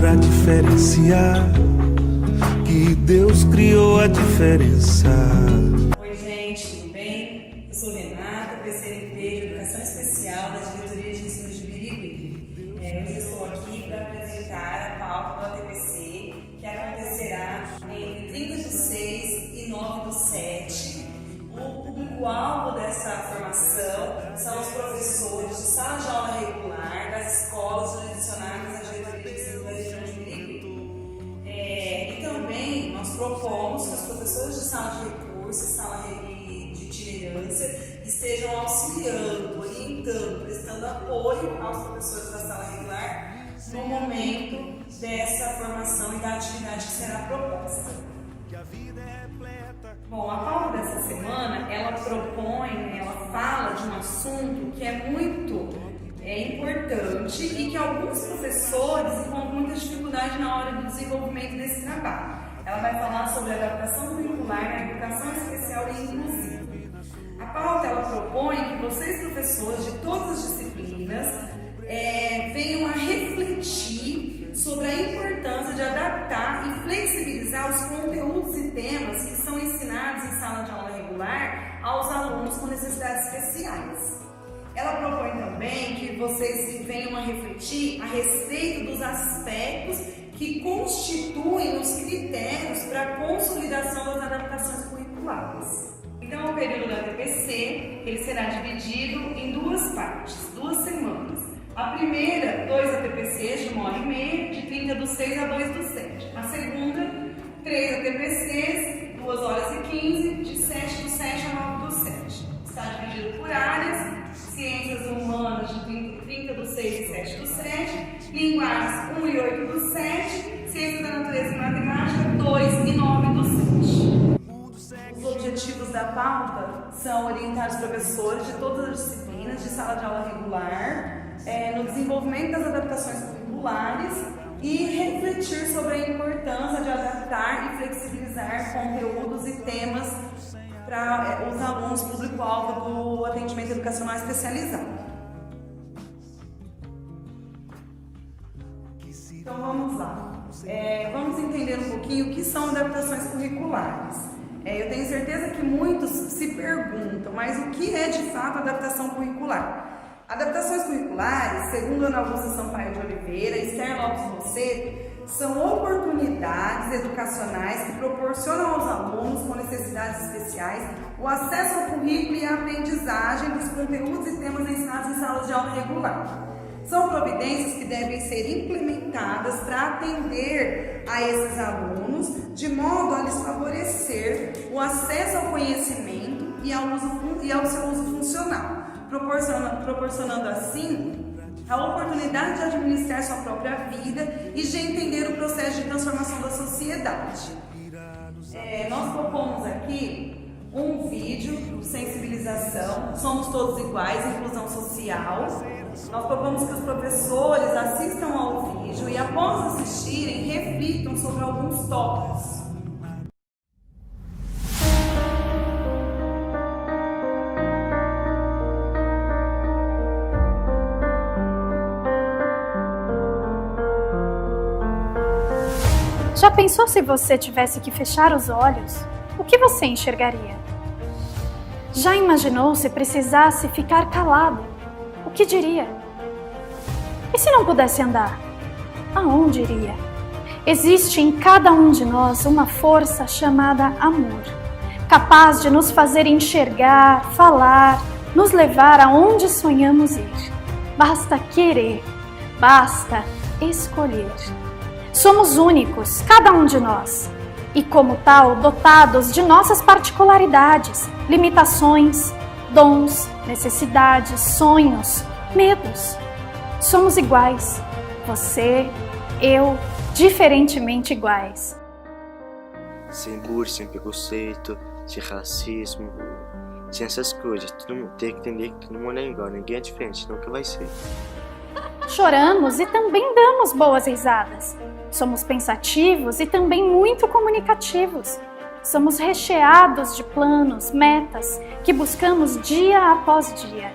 pra diferenciar, que Deus criou a diferença. Oi gente, tudo bem? Eu sou Renata, PCNP de Educação Especial da Diretoria de Ensino de Birigui. Hoje eu estou aqui para apresentar a pauta do ATPC, que acontecerá entre 30/6 e 9/7. O público-alvo dessa formação são os professores de sala de aula regular das escolas jurisdicionadas da Diretoria de Ensino da região de Birigui. E também nós propomos que os professores de sala de recurso e sala de itinerância estejam auxiliando, orientando, prestando apoio aos professores da sala regular no momento dessa formação e da atividade que será proposta. Bom, a pauta dessa semana, ela fala de um assunto que é muito importante e que alguns professores encontram muita dificuldade na hora do desenvolvimento desse trabalho. Ela vai falar sobre a adaptação curricular na educação especial e inclusiva. A pauta, ela propõe que vocês, professores de todas as disciplinas, venham a refletir sobre a importância de adaptar e flexibilizar os conteúdos e temas que são ensinados em sala de aula regular aos alunos com necessidades especiais. Ela propõe também que vocês venham a refletir a respeito dos aspectos que constituem os critérios para a consolidação das adaptações curriculares. Então, o período da ATPC, ele será dividido em duas partes, 2 semanas. A primeira, 2 ATPCs de 1h30, de 30/6 a 2/7. A segunda, 3 ATPCs, 2h15, de 7/7 a 9/7. Está dividido por áreas: ciências humanas de 30/6 e 7/7, linguagens 1 e 8/7, ciências da natureza e matemática 2 e 9/7. Os objetivos da pauta são orientar os professores de todas as disciplinas de sala de aula regular no desenvolvimento das adaptações curriculares e refletir sobre a importância de adaptar e flexibilizar conteúdos e temas para os alunos público-alvo do atendimento educacional especializado. Então vamos lá. Vamos entender um pouquinho o que são adaptações curriculares. Eu tenho certeza que muitos se perguntam, mas o que é de fato adaptação curricular? Adaptações curriculares, segundo Ana Augusta Sampaio de Oliveira e Esther Lopes Rosseto, são oportunidades educacionais que proporcionam aos alunos com necessidades especiais o acesso ao currículo e à aprendizagem dos conteúdos e temas ensinados em salas de aula regular. São providências que devem ser implementadas para atender a esses alunos, de modo a lhes favorecer o acesso ao conhecimento e ao seu uso funcional, proporcionando assim a oportunidade de administrar sua própria vida e de entender o processo de transformação da sociedade. Nós propomos aqui um vídeo de sensibilização, somos todos iguais, inclusão social. Nós propomos que os professores assistam ao vídeo e, após assistirem, reflitam sobre alguns tópicos. Já pensou se você tivesse que fechar os olhos? O que você enxergaria? Já imaginou se precisasse ficar calado? O que diria? E se não pudesse andar? Aonde iria? Existe em cada um de nós uma força chamada amor, capaz de nos fazer enxergar, falar, nos levar aonde sonhamos ir. Basta querer, basta escolher. Somos únicos, cada um de nós, e como tal, dotados de nossas particularidades, limitações, dons, necessidades, sonhos, medos. Somos iguais, você, eu, diferentemente iguais. Sem bullying, sem preconceito, sem racismo, sem essas coisas. Todo mundo tem que entender que todo mundo é igual, ninguém é diferente, nunca vai ser. Choramos e também damos boas risadas. Somos pensativos e também muito comunicativos. Somos recheados de planos, metas que buscamos dia após dia.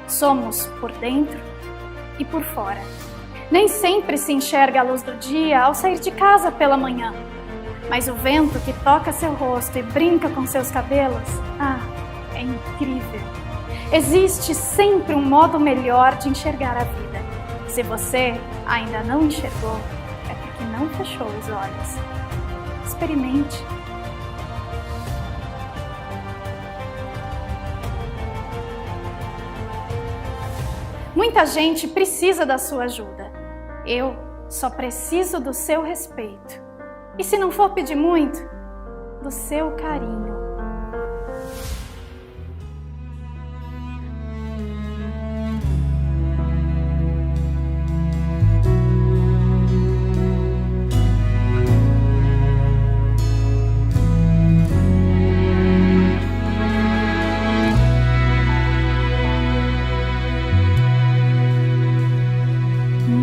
Somos por dentro e por fora. Nem sempre se enxerga a luz do dia ao sair de casa pela manhã. Mas o vento que toca seu rosto e brinca com seus cabelos, é incrível. Existe sempre um modo melhor de enxergar a vida. Se você ainda não enxergou, é porque não fechou os olhos. Experimente. Muita gente precisa da sua ajuda. Eu só preciso do seu respeito. E se não for pedir muito, do seu carinho.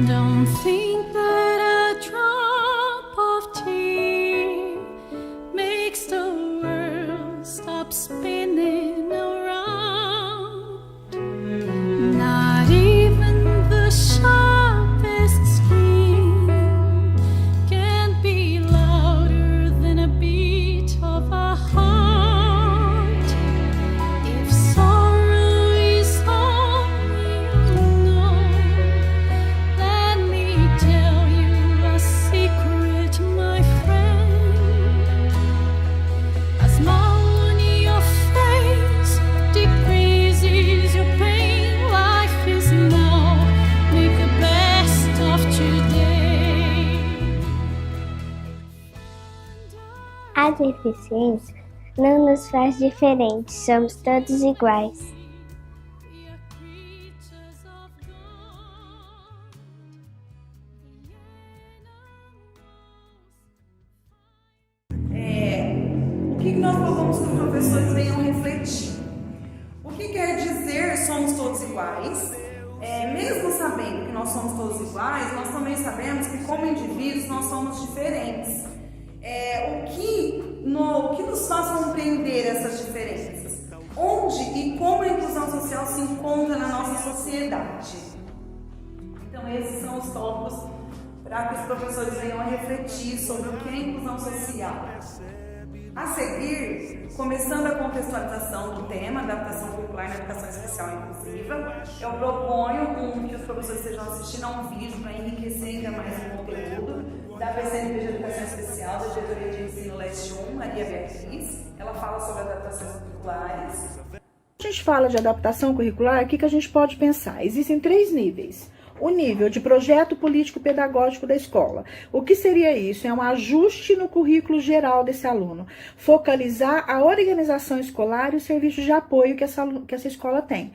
Don't think that a drop of tea makes the world stop spinning around. Not even the sharpest skin can be louder than a beat of a heart. If sorrow is all you know, let me tell you a secret, my friend. A smile on your face decreases your pain. Life is now, make the best of today. A deficiência não nos faz diferentes, somos todos iguais. We are creatures of God. O que nós propomos que os professores venham refletir? O que quer dizer somos todos iguais? Mesmo sabendo que nós somos todos iguais, nós também sabemos que como indivíduos nós somos diferentes. O que nos faz compreender essas diferenças? Onde e como a inclusão social se encontra na nossa sociedade? Então esses são os tópicos para que os professores venham a refletir sobre o que é inclusão social. A seguir, começando a contextualização do tema, adaptação curricular na educação especial e inclusiva, eu proponho que os professores estejam assistindo a um vídeo para enriquecer ainda mais o conteúdo da PCNP de Educação Especial, da Diretoria de Ensino Leste 1, Maria Beatriz. Ela fala sobre adaptações curriculares. Quando a gente fala de adaptação curricular, o que a gente pode pensar? Existem 3 níveis. O nível de projeto político-pedagógico da escola. O que seria isso? É um ajuste no currículo geral desse aluno. Focalizar a organização escolar e o serviço de apoio que essa escola tem.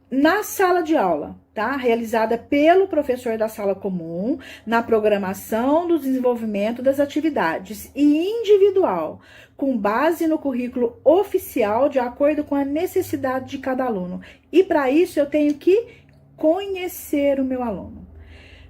Na sala de aula, tá? Realizada pelo professor da sala comum, na programação do desenvolvimento das atividades e individual, com base no currículo oficial, de acordo com a necessidade de cada aluno. E para isso eu tenho que conhecer o meu aluno,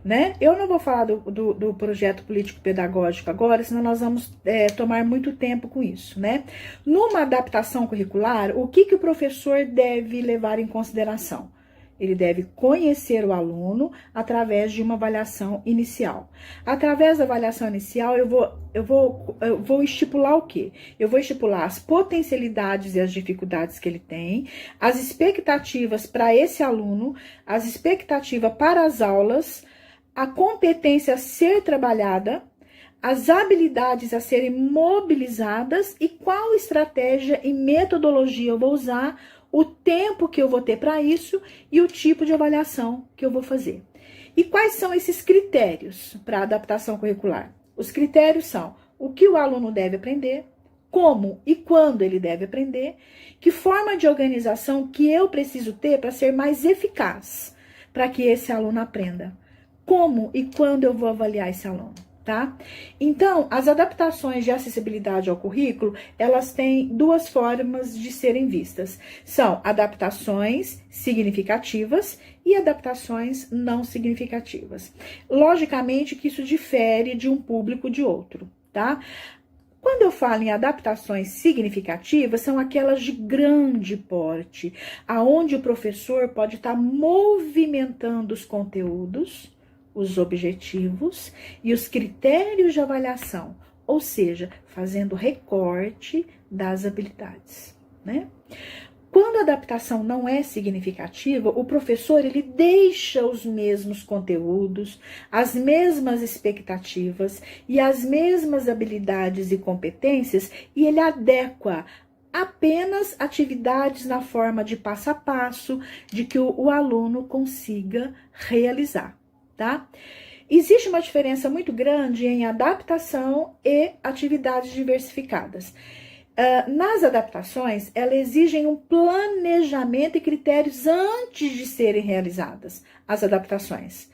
né? Eu não vou falar do projeto político-pedagógico agora, senão nós vamos tomar muito tempo com isso, né? Numa adaptação curricular, o que o professor deve levar em consideração? Ele deve conhecer o aluno através de uma avaliação inicial. Através da avaliação inicial, eu vou estipular o quê? Eu vou estipular as potencialidades e as dificuldades que ele tem, as expectativas para esse aluno, as expectativas para as aulas, a competência a ser trabalhada, as habilidades a serem mobilizadas e qual estratégia e metodologia eu vou usar, o tempo que eu vou ter para isso e o tipo de avaliação que eu vou fazer. E quais são esses critérios para a adaptação curricular? Os critérios são o que o aluno deve aprender, como e quando ele deve aprender, que forma de organização que eu preciso ter para ser mais eficaz, para que esse aluno aprenda, como e quando eu vou avaliar esse aluno. Tá? Então, as adaptações de acessibilidade ao currículo, elas têm 2 formas de serem vistas. São adaptações significativas e adaptações não significativas. Logicamente que isso difere de um público de outro, tá? Quando eu falo em adaptações significativas, são aquelas de grande porte, aonde o professor pode estar movimentando os conteúdos, os objetivos e os critérios de avaliação, ou seja, fazendo recorte das habilidades, né? Quando a adaptação não é significativa, o professor ele deixa os mesmos conteúdos, as mesmas expectativas e as mesmas habilidades e competências e ele adequa apenas atividades na forma de passo a passo, de que o aluno consiga realizar, tá? Existe uma diferença muito grande em adaptação e atividades diversificadas. Nas adaptações, elas exigem um planejamento e critérios antes de serem realizadas as adaptações.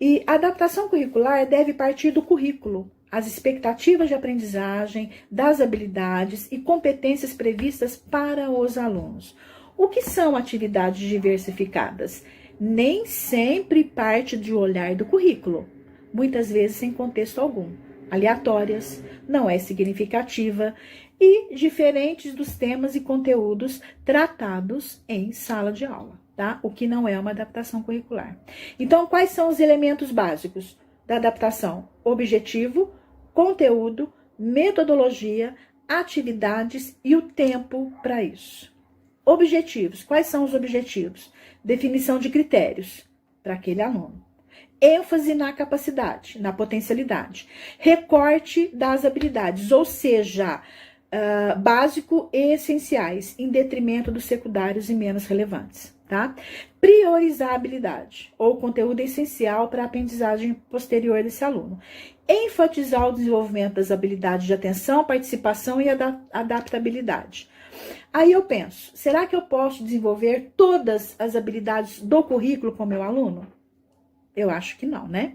E a adaptação curricular deve partir do currículo, as expectativas de aprendizagem, das habilidades e competências previstas para os alunos. O que são atividades diversificadas? Nem sempre parte de olhar do currículo, muitas vezes sem contexto algum, aleatórias, não é significativa e diferentes dos temas e conteúdos tratados em sala de aula, tá? O que não é uma adaptação curricular. Então, quais são os elementos básicos da adaptação? Objetivo, conteúdo, metodologia, atividades e o tempo para isso. Objetivos. Quais são os objetivos? Definição de critérios para aquele aluno. ênfase na capacidade, na potencialidade, recorte das habilidades, ou seja, básico e essenciais, em detrimento dos secundários e menos relevantes, tá? Priorizar a habilidade ou conteúdo essencial para a aprendizagem posterior desse aluno. Enfatizar o desenvolvimento das habilidades de atenção, participação e adaptabilidade. Aí eu penso, será que eu posso desenvolver todas as habilidades do currículo com meu aluno? Eu acho que não, né?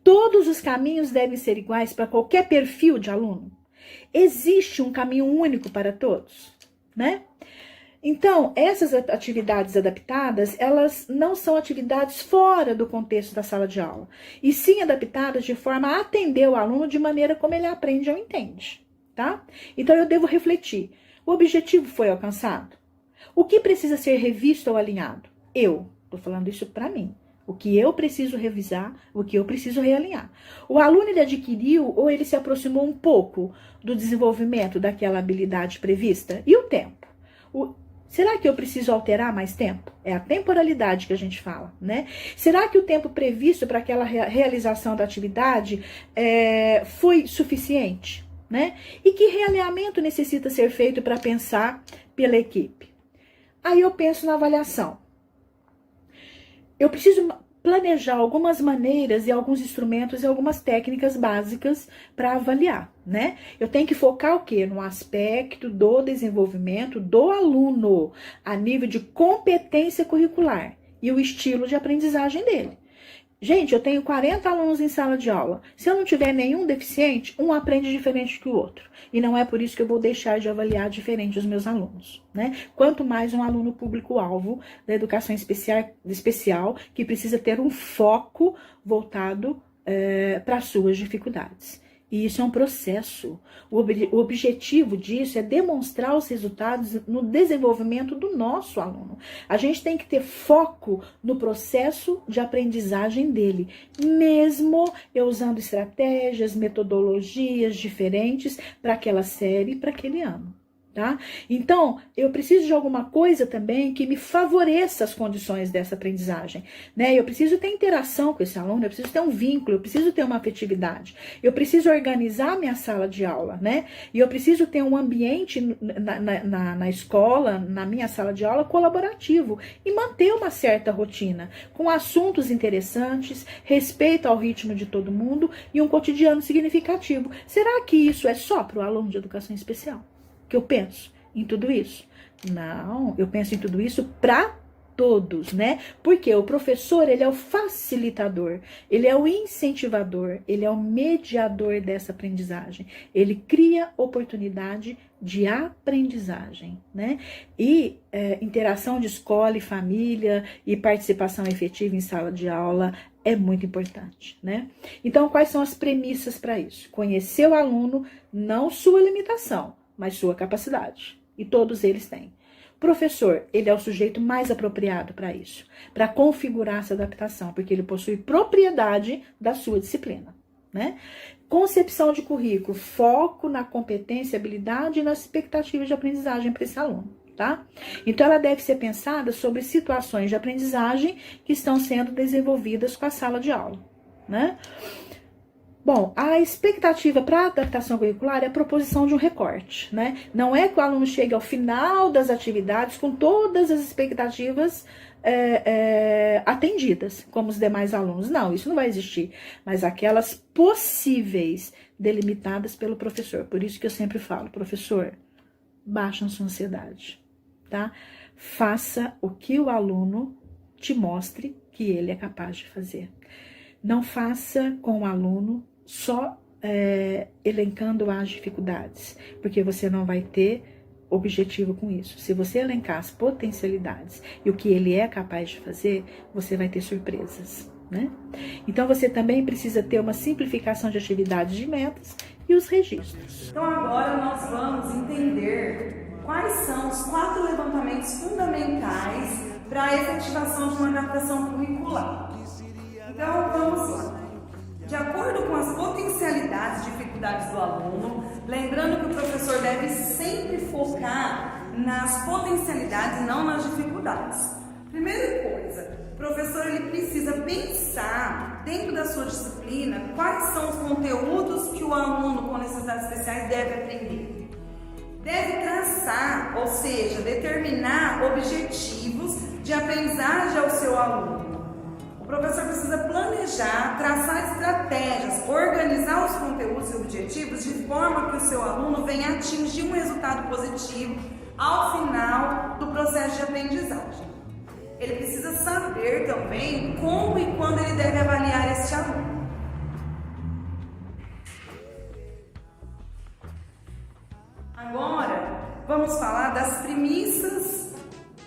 Todos os caminhos devem ser iguais para qualquer perfil de aluno? Existe um caminho único para todos, né? Então, essas atividades adaptadas, elas não são atividades fora do contexto da sala de aula, e sim adaptadas de forma a atender o aluno de maneira como ele aprende ou entende, tá? Então, eu devo refletir. O objetivo foi alcançado? O que precisa ser revisto ou alinhado? Eu, estou falando isso para mim. O que eu preciso revisar, o que eu preciso realinhar. O aluno, ele adquiriu ou ele se aproximou um pouco do desenvolvimento daquela habilidade prevista? E o tempo? Será que eu preciso alterar mais tempo? É a temporalidade que a gente fala, né? Será que o tempo previsto para aquela realização da atividade foi suficiente, né? E que realinhamento necessita ser feito para pensar pela equipe? Aí eu penso na avaliação. Eu preciso planejar algumas maneiras e alguns instrumentos e algumas técnicas básicas para avaliar, né? Eu tenho que focar o quê? No aspecto do desenvolvimento do aluno, a nível de competência curricular e o estilo de aprendizagem dele. Gente, eu tenho 40 alunos em sala de aula. Se eu não tiver nenhum deficiente, um aprende diferente que o outro. E não é por isso que eu vou deixar de avaliar diferente os meus alunos, né? Quanto mais um aluno público-alvo da educação especial que precisa ter um foco voltado para as suas dificuldades. E isso é um processo. O objetivo disso é demonstrar os resultados no desenvolvimento do nosso aluno. A gente tem que ter foco no processo de aprendizagem dele, mesmo eu usando estratégias, metodologias diferentes para aquela série, para aquele ano. Tá? Então, eu preciso de alguma coisa também que me favoreça as condições dessa aprendizagem, né? Eu preciso ter interação com esse aluno, eu preciso ter um vínculo, eu preciso ter uma afetividade, eu preciso organizar minha sala de aula, né? E eu preciso ter um ambiente na escola, na minha sala de aula, colaborativo e manter uma certa rotina, com assuntos interessantes, respeito ao ritmo de todo mundo e um cotidiano significativo. Será que isso é só para o aluno de educação especial? Que eu penso em tudo isso? Não, eu penso em tudo isso para todos, né? Porque o professor, ele é o facilitador, ele é o incentivador, ele é o mediador dessa aprendizagem. Ele cria oportunidade de aprendizagem, né? E interação de escola e família e participação efetiva em sala de aula é muito importante, né? Então, quais são as premissas para isso? Conhecer o aluno, não sua limitação, mas sua capacidade. E todos eles têm. Professor, ele é o sujeito mais apropriado para isso, para configurar essa adaptação, porque ele possui propriedade da sua disciplina, né? Concepção de currículo, foco na competência, habilidade e nas expectativas de aprendizagem para esse aluno, tá? Então, ela deve ser pensada sobre situações de aprendizagem que estão sendo desenvolvidas com a sala de aula, né? Bom, a expectativa para a adaptação curricular é a proposição de um recorte, né? Não é que o aluno chegue ao final das atividades com todas as expectativas atendidas, como os demais alunos. Não, isso não vai existir. Mas aquelas possíveis, delimitadas pelo professor. Por isso que eu sempre falo, professor, baixa a sua ansiedade, tá? Faça o que o aluno te mostre que ele é capaz de fazer. Não faça com o aluno só elencando as dificuldades, porque você não vai ter objetivo com isso. Se você elencar as potencialidades e o que ele é capaz de fazer, você vai ter surpresas, né? Então, você também precisa ter uma simplificação de atividades de metas e os registros. Então, agora nós vamos entender quais são os 4 levantamentos fundamentais para a efetivação de uma adaptação curricular. Então, vamos lá. De acordo com as potencialidades e dificuldades do aluno, lembrando que o professor deve sempre focar nas potencialidades e não nas dificuldades. Primeira coisa, o professor ele precisa pensar dentro da sua disciplina quais são os conteúdos que o aluno com necessidades especiais deve aprender. Deve traçar, ou seja, determinar objetivos de aprendizagem ao seu aluno. O professor precisa planejar, traçar estratégias, organizar os conteúdos e objetivos de forma que o seu aluno venha atingir um resultado positivo ao final do processo de aprendizagem. Ele precisa saber também como e quando ele deve avaliar esse aluno. Agora, vamos falar das premissas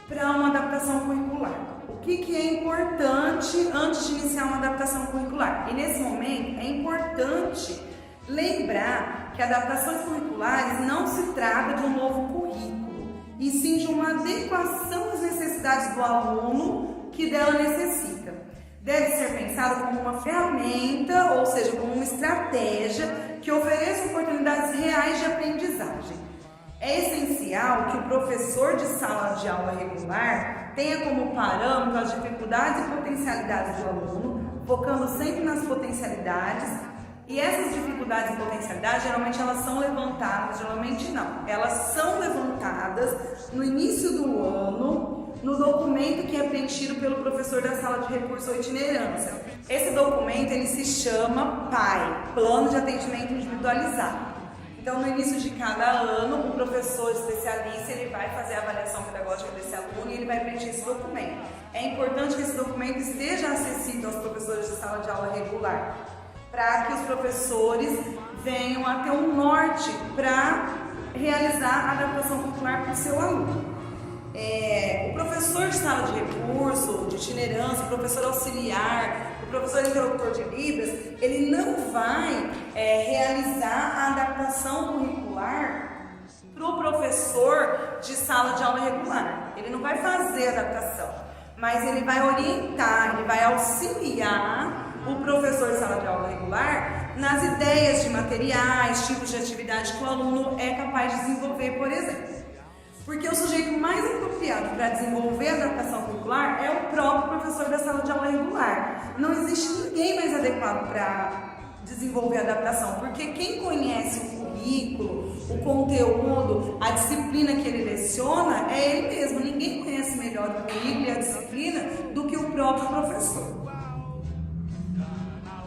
para uma adaptação curricular. O que é importante antes de iniciar uma adaptação curricular? E nesse momento é importante lembrar que adaptações curriculares não se trata de um novo currículo, e sim de uma adequação às necessidades do aluno que dela necessita. Deve ser pensado como uma ferramenta, ou seja, como uma estratégia que ofereça oportunidades reais de aprendizagem. É essencial que o professor de sala de aula regular tenha como parâmetro as dificuldades e potencialidades do aluno, focando sempre nas potencialidades. E essas dificuldades e potencialidades, geralmente elas são levantadas, geralmente não, elas são levantadas no início do ano, no documento que é preenchido pelo professor da sala de recurso ou itinerância. Esse documento ele se chama PAI, Plano de Atendimento Individualizado. Então, no início de cada ano, o professor especialista ele vai fazer a avaliação pedagógica desse aluno e ele vai preencher esse documento. É importante que esse documento esteja acessível aos professores de sala de aula regular, para que os professores venham a ter um norte para realizar a adaptação curricular para o seu aluno. O professor de sala de recurso, de itinerância, o professor auxiliar, o professor interlocutor de Libras, ele não vai realizar a adaptação curricular para o professor de sala de aula regular. Ele não vai fazer a adaptação, mas ele vai orientar, ele vai auxiliar o professor de sala de aula regular nas ideias de materiais, tipos de atividade que o aluno é capaz de desenvolver, por exemplo. Porque o sujeito mais apropriado para desenvolver a adaptação curricular é o próprio professor da sala de aula regular. Não existe ninguém mais adequado para desenvolver a adaptação, porque quem conhece o currículo, o conteúdo, a disciplina que ele leciona é ele mesmo. Ninguém conhece melhor o currículo e a disciplina do que o próprio professor.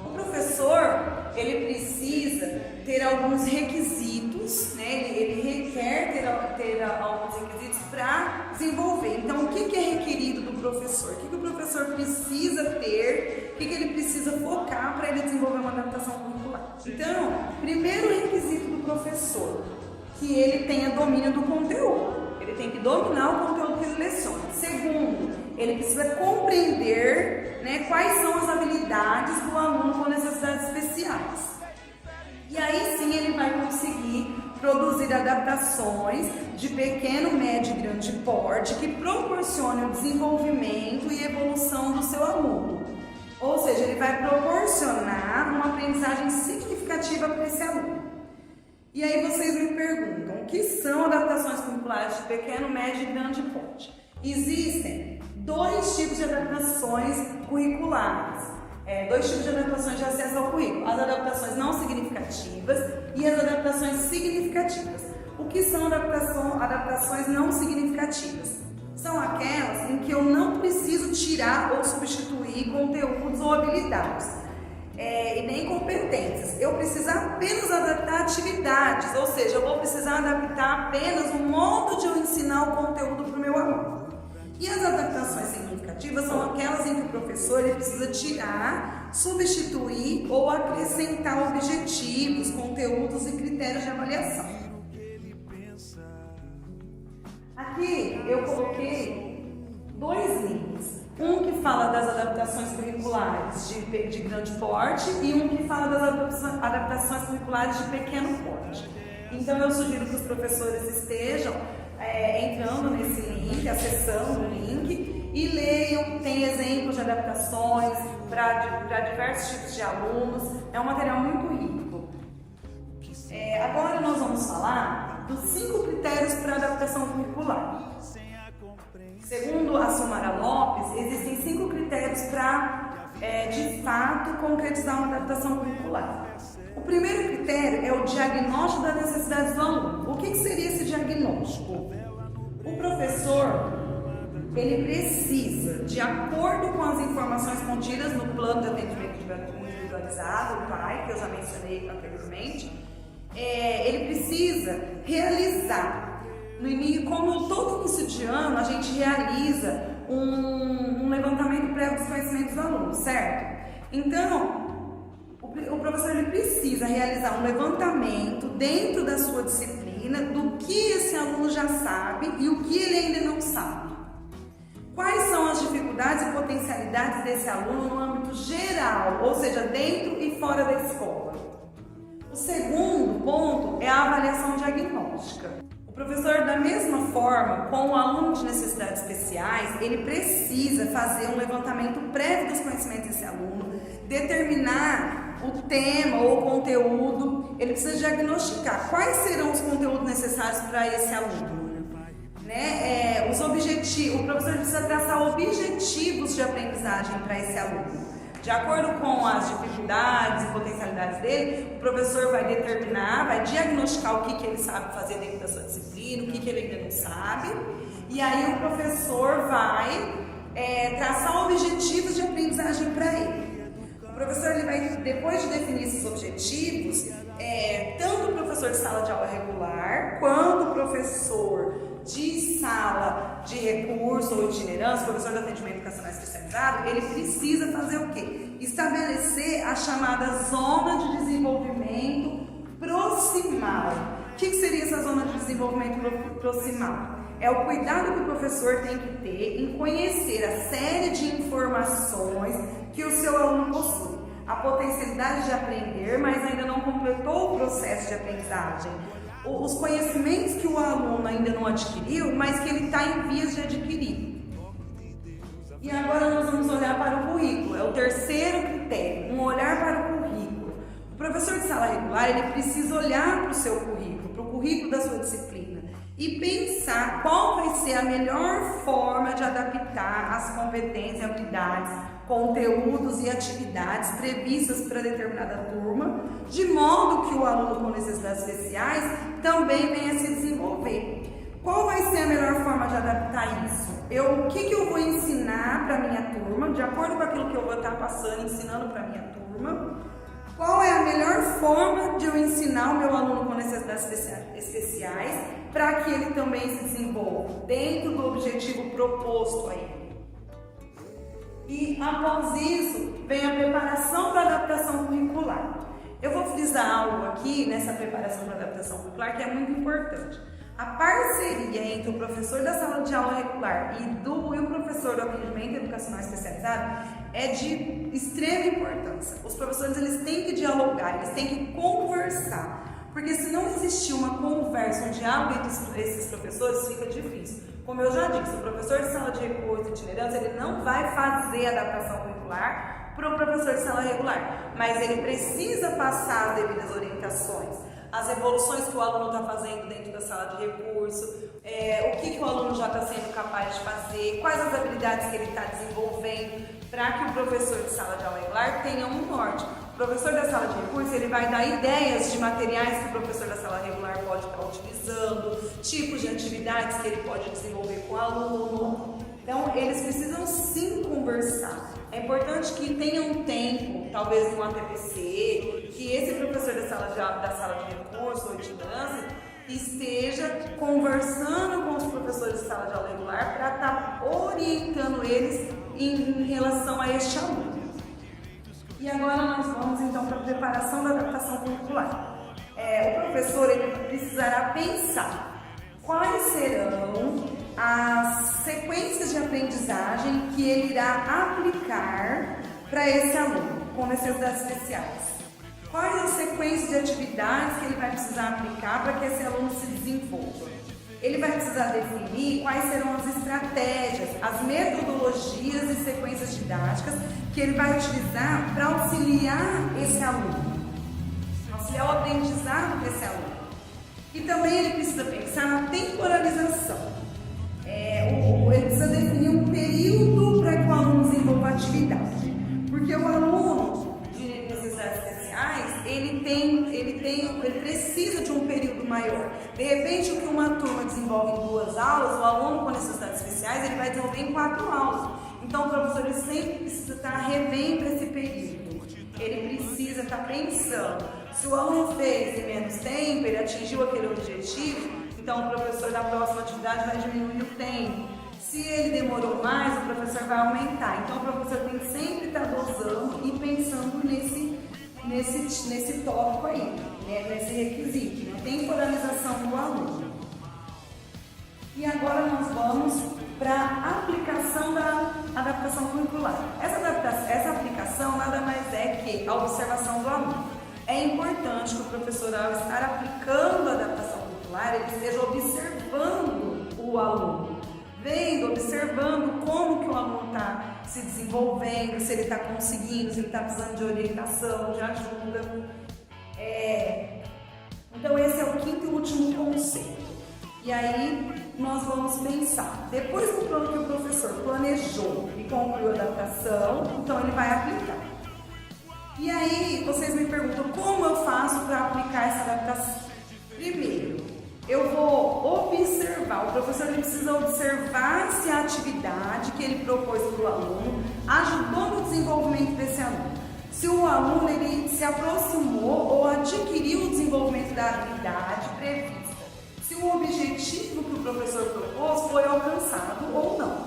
O professor, ele precisa ter alguns requisitos, né? Ele requer ter alguns requisitos para desenvolver. Então, o que é requerido do professor? O que o professor precisa ter? O que ele precisa focar para ele desenvolver uma adaptação curricular? Então, primeiro requisito do professor, que ele tenha domínio do conteúdo. Ele tem que dominar o conteúdo que ele leciona. Segundo, ele precisa compreender, né, quais são as habilidades do aluno com necessidades especiais. E aí sim ele vai conseguir produzir a adaptações de pequeno, médio e grande porte que proporcionem o desenvolvimento e evolução do seu aluno. Ou seja, ele vai proporcionar uma aprendizagem significativa para esse aluno. E aí vocês me perguntam, o que são adaptações curriculares de pequeno, médio e grande porte? Existem dois tipos de adaptações curriculares, dois tipos de adaptações de acesso ao currículo, as adaptações não significativas e as adaptações significativas. O que são adaptações não significativas? São aquelas em que eu não preciso tirar ou substituir conteúdos ou habilidades, e nem competências. Eu preciso apenas adaptar atividades, ou seja, eu vou precisar adaptar apenas o modo de eu ensinar o conteúdo para o meu aluno. E as adaptações significativas são aquelas em que o professor ele precisa tirar, substituir ou acrescentar objetivos, conteúdos e critérios de avaliação. Aqui eu coloquei dois links. Um que fala das adaptações curriculares de grande porte e um que fala das adaptações curriculares de pequeno porte. Então eu sugiro que os professores estejam entrando nesse link, acessando o link e leiam, tem exemplos de adaptações para diversos tipos de alunos, é um material muito rico. Agora nós vamos falar dos 5 critérios para adaptação curricular. Segundo a Silmara Lopes, existem 5 critérios para, de fato, concretizar uma adaptação curricular. O primeiro critério é o diagnóstico das necessidades do aluno. O que seria esse diagnóstico? O professor, ele precisa, de acordo com as informações contidas no plano de atendimento individualizado, o PAI, que eu já mencionei anteriormente, ele precisa realizar. Como todo início de ano, a gente realiza um levantamento prévio dos conhecimentos do aluno, certo? Então, o professor ele precisa realizar um levantamento dentro da sua disciplina do que esse aluno já sabe e o que ele ainda não sabe. Quais são as dificuldades e potencialidades desse aluno no âmbito geral, ou seja, dentro e fora da escola? O segundo ponto é a avaliação diagnóstica. O professor, da mesma forma, com o aluno de necessidades especiais, ele precisa fazer um levantamento prévio dos conhecimentos desse aluno, determinar o tema ou o conteúdo, ele precisa diagnosticar quais serão os conteúdos necessários para esse aluno. Os objetivos, o professor precisa traçar objetivos de aprendizagem para esse aluno. De acordo com as dificuldades e potencialidades dele, o professor vai determinar, vai diagnosticar o que ele sabe fazer dentro da sua disciplina, o que ele ainda não sabe, e aí o professor vai traçar objetivos de aprendizagem para ele. O professor ele vai, depois de definir esses objetivos, tanto o professor de sala de aula regular, quanto o professor de sala de recurso ou itinerância, professor de atendimento educacional especializado, ele precisa fazer o quê? Estabelecer a chamada zona de desenvolvimento proximal. O que seria essa zona de desenvolvimento proximal? É o cuidado que o professor tem que ter em conhecer a série de informações que o seu aluno possui. A potencialidade de aprender, mas ainda não completou o processo de aprendizagem. Os conhecimentos que o aluno ainda não adquiriu, mas que ele está em vias de adquirir. E agora nós vamos olhar para o currículo, é o terceiro critério, um olhar para o currículo. O professor de sala regular, ele precisa olhar para o seu currículo, para o currículo da sua disciplina e pensar qual vai ser a melhor forma de adaptar as competências, habilidades, conteúdos e atividades previstas para determinada turma, de modo que o aluno com necessidades especiais também venha a se desenvolver. Qual vai ser a melhor forma de adaptar isso? O que eu vou ensinar para a minha turma, de acordo com aquilo que eu vou estar passando, ensinando para a minha turma? Qual é a melhor forma de eu ensinar o meu aluno com necessidades especiais para que ele também se desenvolva dentro do objetivo proposto a ele? E após isso, vem a preparação para a adaptação curricular. Eu vou frisar algo aqui nessa preparação para a adaptação curricular que é muito importante. A parceria entre o professor da sala de aula regular e o professor do atendimento educacional especializado é de extrema importância. Os professores eles têm que dialogar, eles têm que conversar. Porque se não existir uma conversa, um diálogo entre esses professores, fica difícil. Como eu já disse, o professor de sala de recurso itinerante, ele não vai fazer adaptação curricular para o professor de sala regular, mas ele precisa passar as devidas orientações, as evoluções que o aluno está fazendo dentro da sala de recurso, o que o aluno já está sendo capaz de fazer, quais as habilidades que ele está desenvolvendo, para que o professor de sala de aula regular tenha um norte. O professor da sala de recurso, ele vai dar ideias de materiais que o professor da sala regular pode estar utilizando, tipos de atividades que ele pode desenvolver com o aluno. Então, eles precisam sim conversar. É importante que tenha um tempo, talvez no ATPC, que esse professor da sala de recurso ou de dança esteja conversando com os professores de sala de aula regular para estar orientando eles em relação a este aluno. E agora nós vamos então para a preparação da adaptação curricular. O professor ele precisará pensar quais serão as sequências de aprendizagem que ele irá aplicar para esse aluno com necessidades especiais. Quais as sequências de atividades que ele vai precisar aplicar para que esse aluno se desenvolva? Ele vai precisar definir quais serão as estratégias, as metodologias e sequências didáticas que ele vai utilizar para auxiliar esse aluno, auxiliar o aprendizado desse aluno. E também ele precisa pensar na temporalização. Ele precisa definir um período para que o aluno desenvolva a atividade, porque o aluno de necessidades especiais ele precisa de um período maior. De repente, o que uma turma desenvolve em 2 aulas, o aluno com necessidades especiais ele vai desenvolver em 4 aulas. Então, o professor ele sempre precisa estar revendo esse período. Ele precisa estar pensando. Se o aluno fez em menos tempo, ele atingiu aquele objetivo, então o professor da próxima atividade vai diminuir o tempo. Se ele demorou mais, o professor vai aumentar. Então, o professor tem que sempre estar dosando e pensando nesse tópico aí, né? Nesse requisito, né? Temporalização do aluno. E agora nós vamos para a aplicação da adaptação curricular. Essa aplicação nada mais é que a observação do aluno. É importante que o professor, ao estar aplicando a adaptação curricular, ele esteja observando o aluno, observando como que o aluno está se desenvolvendo, se ele está conseguindo, se ele está precisando de orientação, de ajuda. Então esse é o 5º e último conceito. E aí nós vamos pensar, depois do plano que o professor planejou e concluiu a adaptação, então ele vai aplicar. E aí vocês me perguntam, como eu faço para aplicar essa adaptação? Primeiro, eu vou observar, o professor ele precisa observar se a atividade que ele propôs para o aluno ajudou no desenvolvimento desse aluno. Se o aluno ele se aproximou ou adquiriu o desenvolvimento da habilidade prevista. Se o objetivo que o professor propôs foi alcançado ou não.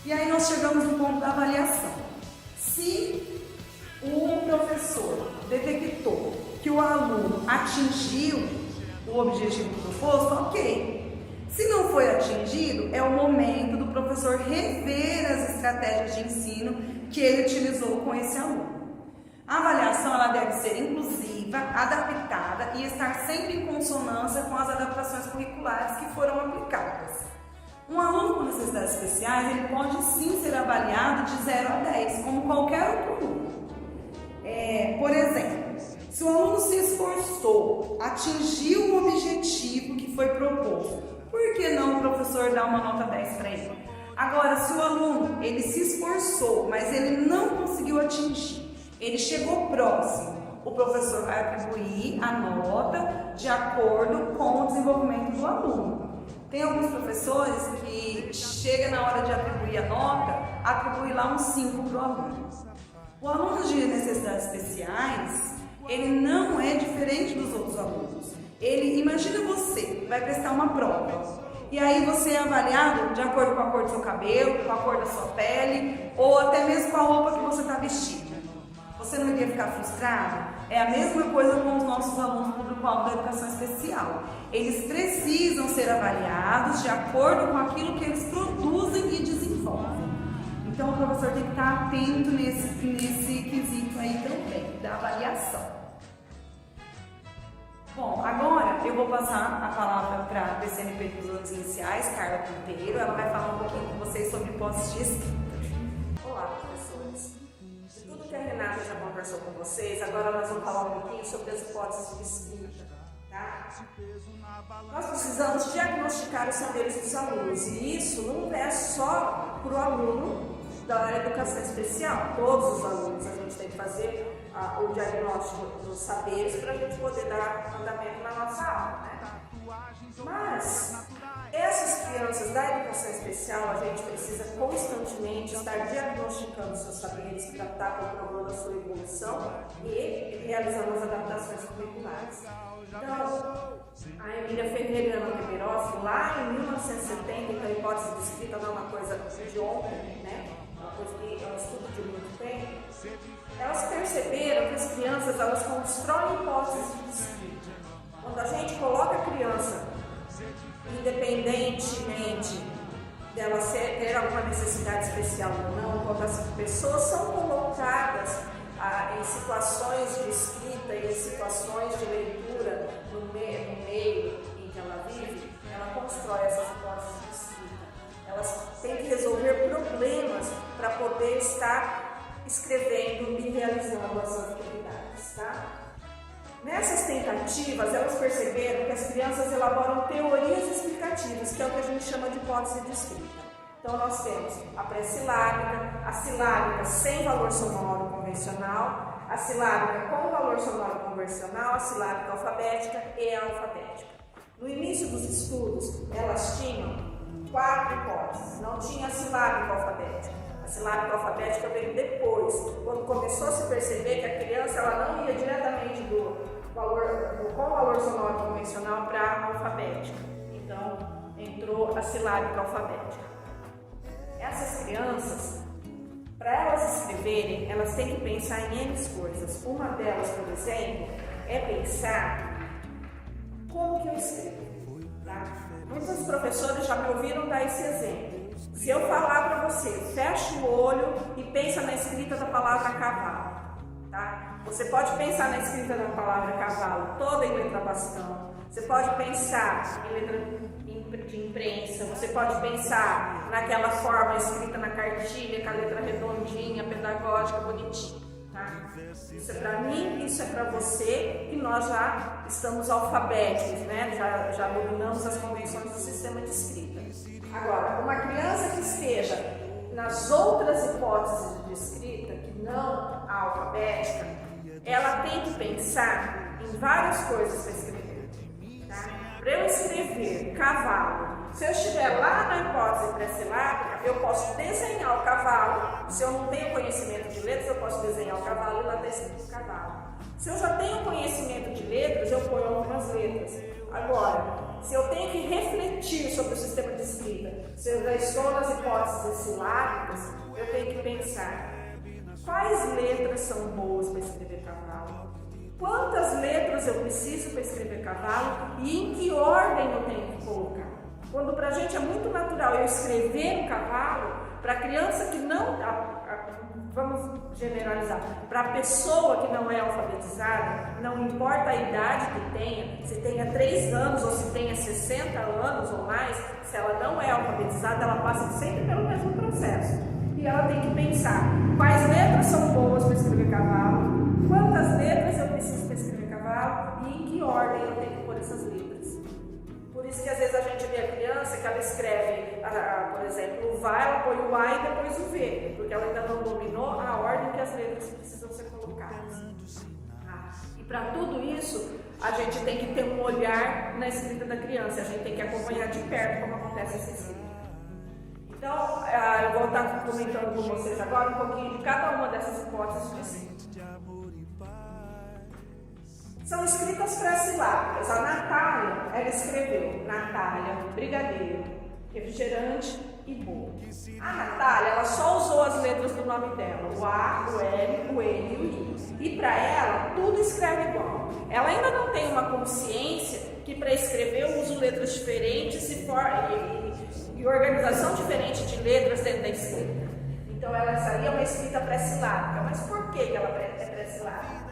E aí nós chegamos no ponto da avaliação. Se o professor detectou que o aluno atingiu o objetivo proposto, ok. Se não foi atingido, é o momento do professor rever as estratégias de ensino que ele utilizou com esse aluno. A avaliação ela deve ser inclusiva, adaptada e estar sempre em consonância com as adaptações curriculares que foram aplicadas. Um aluno com necessidades especiais ele pode sim ser avaliado de 0 a 10, como qualquer outro aluno. Por exemplo, se o aluno se esforçou, atingiu o objetivo que foi proposto, por que não o professor dá uma nota 10 para ele? Agora, se o aluno ele se esforçou, mas ele não conseguiu atingir, ele chegou próximo, o professor vai atribuir a nota de acordo com o desenvolvimento do aluno. Tem alguns professores que chega na hora de atribuir a nota, atribui lá um 5 para o aluno. O aluno de necessidades especiais, ele não é diferente dos outros alunos. Imagina você, vai prestar uma prova, e aí você é avaliado de acordo com a cor do seu cabelo, com a cor da sua pele, ou até mesmo com a roupa que você está vestindo. Você não iria ficar frustrado? É a mesma coisa com os nossos alunos público-alvo da educação especial. Eles precisam ser avaliados de acordo com aquilo que eles produzem e desenvolvem. Então, o professor tem que estar atento nesse quesito aí também, da avaliação. Bom, agora eu vou passar a palavra para a PCNP dos anos iniciais, Carla Pinteiro. Ela vai falar um pouquinho com vocês sobre hipóteses de escrita. Olá, professores. De tudo que a Renata já conversou com vocês, agora nós vamos falar um pouquinho sobre as hipóteses de escrita. Tá? Nós precisamos diagnosticar os saberes dos alunos, e isso não é só para o aluno da área de educação especial. Todos os alunos a gente tem que fazer o diagnóstico dos saberes para a gente poder dar andamento na nossa aula, né? Mas essas crianças da educação especial, a gente precisa constantemente estar diagnosticando seus saberes para estar comprovando a sua evolução e realizando as adaptações curriculares. Então, a Emília Ferreira e a Ana Peperossi, lá em 1970, então a hipótese de escrita não é uma coisa de ontem, né? Uma coisa que é um estudo de muito tempo. Elas perceberam que as crianças, elas constroem hipóteses de escrita. Quando a gente coloca a criança, independentemente dela ter alguma necessidade especial ou não, quando as pessoas são colocadas em situações de escrita e em situações de leitura no meio em que ela vive, ela constrói essas hipóteses de escrita. Elas têm que resolver problemas para poder estar escrevendo e realizando as suas atividades, tá? Nessas tentativas, elas perceberam que as crianças elaboram teorias explicativas, que é o que a gente chama de hipótese de escrita. Então, nós temos a pré-silábica, a silábica sem valor sonoro convencional, a silábica com valor sonoro convencional, a silábica alfabética e a alfabética. No início dos estudos, elas tinham 4 hipóteses, não tinha a silábica alfabética. A silábica alfabética veio depois, quando começou a se perceber que a criança ela não ia diretamente com valor sonoro convencional para a alfabética. Então, entrou a silábica alfabética. Essas crianças, para elas escreverem, elas têm que pensar em N coisas. Uma delas, por exemplo, é pensar como que eu escrevo. Tá? Muitos professores já me ouviram dar esse exemplo. Se eu falar para você, fecha o olho e pensa na escrita da palavra cavalo, tá? Você pode pensar na escrita da palavra cavalo toda em letra bastão, você pode pensar em letra de imprensa, você pode pensar naquela forma escrita na cartilha, com a letra redondinha, pedagógica, bonitinha, tá? Isso é para mim, isso é para você, e nós já estamos alfabéticos, né? Já dominamos as convenções do sistema de escrita. Agora, uma criança que esteja nas outras hipóteses de escrita, que não a alfabética, ela tem que pensar em várias coisas para escrever. Tá? Para eu escrever cavalo, se eu estiver lá na hipótese pré-silábica, eu posso desenhar o cavalo. Se eu não tenho conhecimento de letras, eu posso desenhar o cavalo e lá está escrito cavalo. Se eu já tenho conhecimento de letras, eu ponho algumas letras. Agora, se eu tenho que refletir sobre o sistema de escrita, se eu já estou nas hipóteses silábicas, eu tenho que pensar quais letras são boas para escrever cavalo, quantas letras eu preciso para escrever cavalo e em que ordem eu tenho que colocar. Quando para a gente é muito natural eu escrever um cavalo, para a criança que não, vamos generalizar, para a pessoa que não é alfabetizada, não importa a idade que tenha, se tenha 3 anos ou se tenha 60 anos ou mais, se ela não é alfabetizada, ela passa sempre pelo mesmo processo. E ela tem que pensar quais letras são boas para escrever cavalo, quantas letras eu preciso para escrever cavalo e em que ordem eu tenho que pôr essas letras. Por isso que às vezes a gente vê a criança que ela escreve, por exemplo, o VA, ela põe o A e depois o V, porque ela ainda não dominou a ordem que as letras precisam ser colocadas. E para tudo isso, a gente tem que ter um olhar na escrita da criança, a gente tem que acompanhar de perto como acontece essa escrita. Então, eu vou estar comentando com vocês agora um pouquinho de cada uma dessas hipóteses de escrita. São escritas pré-silábicas. A Natália, ela escreveu Natália, brigadeiro, refrigerante e bolo. A Natália, ela só usou as letras do nome dela, o A, o L, o N e o I. E para ela, tudo escreve igual. Ela ainda não tem uma consciência que para escrever eu uso letras diferentes e organização diferente de letras dentro da escrita. Então, essa aí é uma escrita pré-silábica. Mas por que ela é pré-silábica?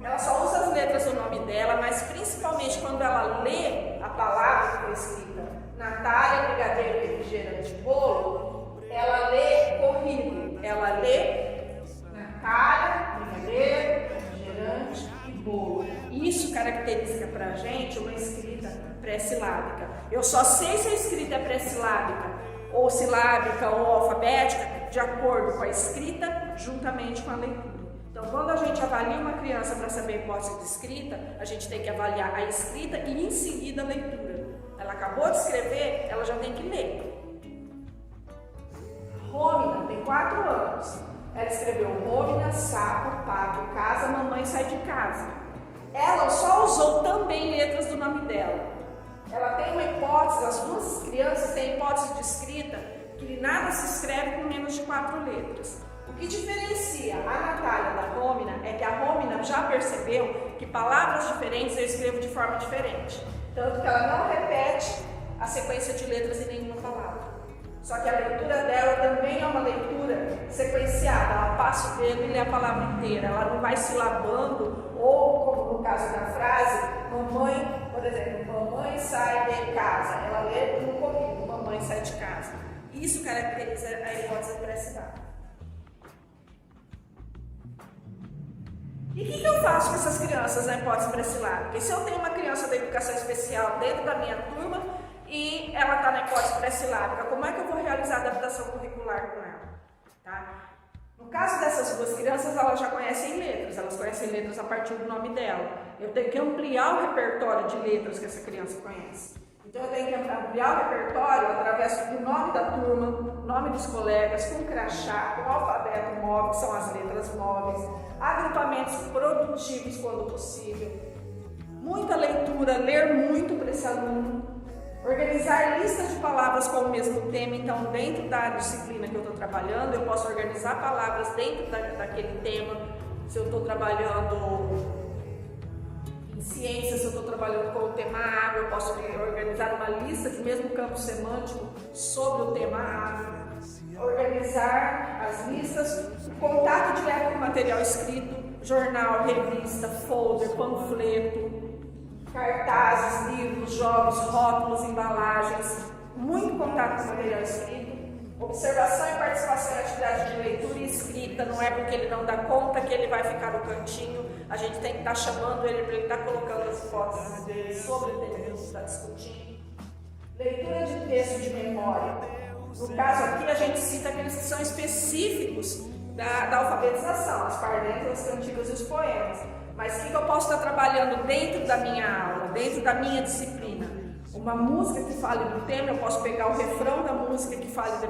Ela só usa as letras do nome dela, mas principalmente quando ela lê a palavra que foi escrita, Natália, brigadeiro, refrigerante, bolo, ela lê corrido. Ela lê Natália, brigadeiro, refrigerante e bolo. Isso caracteriza pra gente uma escrita pré-silábica. Eu só sei se a escrita é pré-silábica ou silábica ou alfabética de acordo com a escrita juntamente com a leitura. Então, quando a gente avalia uma criança para saber a hipótese de escrita, a gente tem que avaliar a escrita e em seguida a leitura. Ela acabou de escrever, ela já tem que ler. Rômina tem 4 anos. Ela escreveu Rômina, sapo, pato, casa, mamãe sai de casa. Ela só usou também letras do nome dela. Ela tem uma hipótese, as 2 crianças têm hipótese de escrita que nada se escreve com menos de 4 letras. O que diferencia a Natália da Rômina é que a Rômina já percebeu que palavras diferentes eu escrevo de forma diferente. Tanto que ela não repete a sequência de letras em nenhuma palavra. Só que a leitura dela também é uma leitura sequenciada. Ela passa o dedo e lê a palavra inteira. Ela não vai silabando, ou como no caso da frase, mamãe, por exemplo, mamãe sai de casa. Ela lê no corrido, mamãe sai de casa. Isso caracteriza a hipótese pré-silábica. E o que eu faço com essas crianças na hipótese pré-silábica? E se eu tenho uma criança da educação especial dentro da minha turma e ela está na hipótese pré-silábica, como é que eu vou realizar a adaptação curricular com ela? Tá? No caso dessas 2 crianças, elas já conhecem letras, elas conhecem letras a partir do nome dela. Eu tenho que ampliar o repertório de letras que essa criança conhece. Então eu tenho que ampliar o repertório através do nome da turma, nome dos colegas, com crachá, com alfabeto móvel, que são as letras móveis, agrupamentos produtivos quando possível, muita leitura, ler muito para esse aluno, organizar listas de palavras com o mesmo tema. Então, dentro da disciplina que eu estou trabalhando, eu posso organizar palavras dentro daquele tema. Se eu estou trabalhando em ciências, se eu estou trabalhando com o tema água, eu posso organizar uma lista de mesmo campo semântico sobre o tema água. Organizar as listas, contato direto com material escrito, jornal, revista, folder, panfleto, cartazes, livros, jogos, rótulos, embalagens, muito contato com material escrito. Observação e participação em atividade de leitura e escrita, não é porque ele não dá conta que ele vai ficar no cantinho, a gente tem que estar chamando ele para ele estar colocando as hipóteses dele sobre o tema que a gente está discutindo. Leitura de texto de memória. No caso aqui, a gente cita aqueles que são específicos da alfabetização, as pardentes, as cantigas e os poemas. Mas o que eu posso estar trabalhando dentro da minha aula, dentro da minha disciplina? Uma música que fale do tema, eu posso pegar o refrão da música que fale de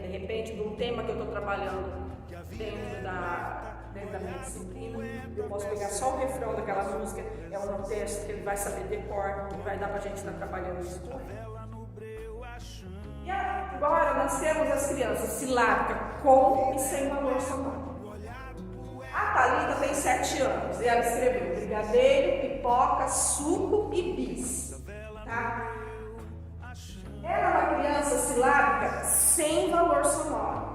repente de um tema que eu estou trabalhando dentro da minha disciplina. Eu posso pegar só o refrão daquela música, é um texto que ele vai saber decor, que vai dar para a gente estar trabalhando isso. E agora nós temos as crianças silábica com e sem valor sonoro. A Thalita tem 7 anos e ela escreveu brigadeiro, pipoca, suco e bis. Tá? Ela é uma criança silábica sem valor sonoro.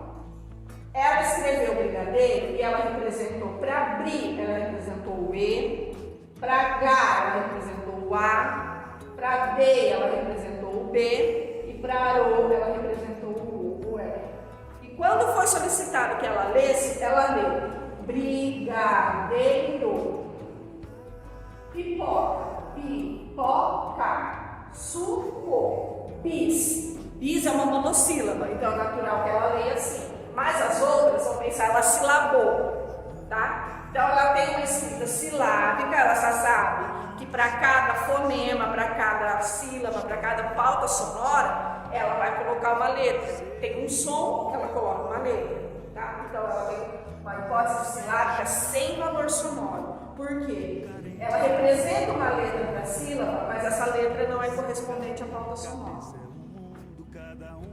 Ela escreveu brigadeiro e ela representou para bri, ela representou o E, para H ela representou o A, para D ela representou o B e para Arô ela representou o E. E quando foi solicitado que ela lesse, ela leu brigadeiro, pipoca, pipoca, suco, bis. Bis é uma monossílaba, então é natural que ela leia assim. Mas as outras vão pensar, ela silabou, tá? Então ela tem uma escrita silábica, ela já sabe que para cada fonema, para cada sílaba, para cada pauta sonora, ela vai colocar uma letra. Tem um som, ela coloca uma letra, tá? Então ela tem uma hipótese silábica sem valor sonoro. Por quê? Ela representa uma letra para a sílaba, mas essa letra não é correspondente à pauta sonora.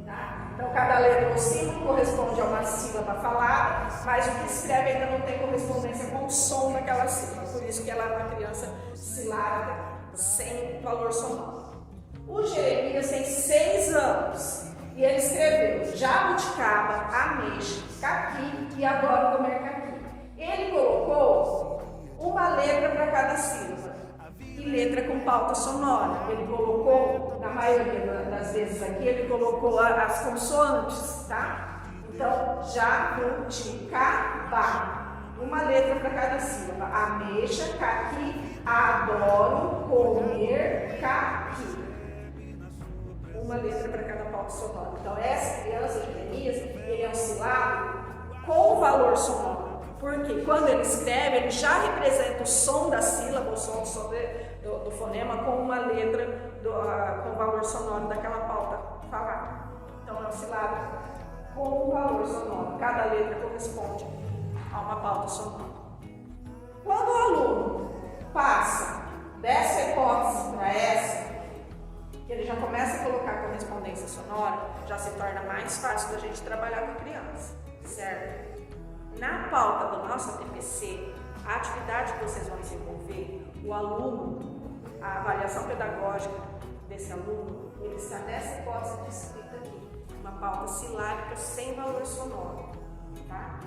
Tá? Então cada letra ou símbolo corresponde a uma sílaba falada, mas o que escreve ainda não tem correspondência com o som daquela sílaba. Por isso que ela é uma criança silábica sem valor sonoro. O Jeremias tem 6 anos e ele escreveu jabuticaba, ameixa, caqui e adoro comer caqui. Ele colocou uma letra para cada sílaba e letra com pauta sonora. Ele colocou, na maioria das vezes aqui, ele colocou as consoantes, tá? Então, jabuticaba. Uma letra para cada sílaba. Ameixa, caqui, adoro comer caqui. Uma letra para cada pauta sonora. Então, essa criança, Jeremias, ele é um silábico com valor sonoro. Porque quando ele escreve, ele já representa o som da sílaba, o som do fonema, com uma letra com valor sonoro daquela pauta falada. Então, é um silábico com valor sonoro. Cada letra corresponde a uma pauta sonora. Quando o aluno passa dessa hipótese para essa, que ele já começa a colocar correspondência sonora, já se torna mais fácil da gente trabalhar com a criança, certo? Na pauta do nosso ATPC, a atividade que vocês vão desenvolver, o aluno, a avaliação pedagógica desse aluno, ele está nessa hipótese de escrita aqui, uma pauta silábica sem valor sonoro, tá?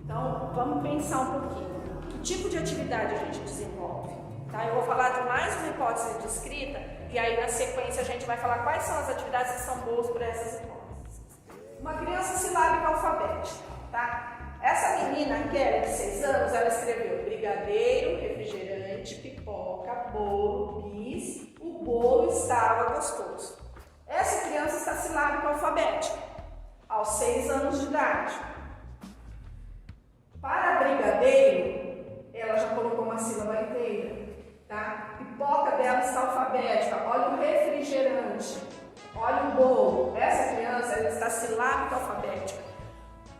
Então, vamos pensar um pouquinho. Que tipo de atividade a gente desenvolve? Tá? Eu vou falar de mais uma hipótese de escrita e aí na sequência a gente vai falar quais são as atividades que são boas para essas hipóteses. Uma criança silábica alfabética, tá? Essa menina, Kelly, de 6 anos, ela escreveu brigadeiro, refrigerante, pipoca, bolo, bis, o bolo estava gostoso. Essa criança está silábica alfabética, aos 6 anos de idade. Para brigadeiro, ela já colocou uma sílaba inteira, tá? Pipoca dela está alfabética, olha o refrigerante, olha o bolo. Essa criança, ela está silábica alfabética.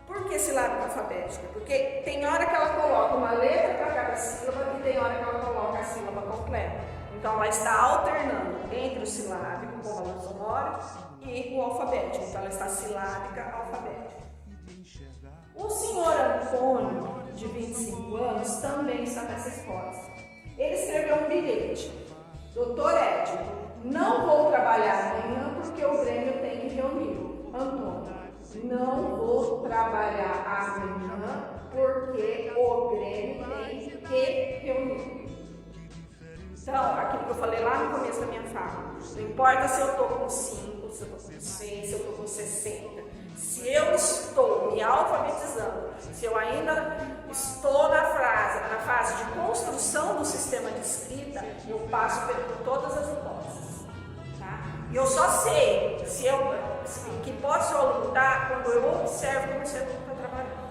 Por que silábica alfabética? Porque tem hora que ela coloca uma letra para cada sílaba e tem hora que ela coloca a sílaba completa. Então, ela está alternando entre o silábico com valor sonoro e o alfabético. Então, ela está silábica alfabética. O senhor Antônio, de 25 anos, também está nessa hipótese. Ele escreveu um bilhete. Doutor Edson, não vou trabalhar amanhã porque o Grêmio tem que reunir. Antônio, não vou trabalhar amanhã porque o Grêmio tem que reunir. Então, aquilo que eu falei lá no começo da minha fala, não importa se eu estou com 5, se eu estou com 6, se eu estou com 60, se eu estou me alfabetizando, se eu ainda estou na fase de construção do sistema de escrita, eu passo por todas as hipóteses. Tá? E eu só sei que hipótese eu aluno tá quando eu observo como esse aluno está trabalhando.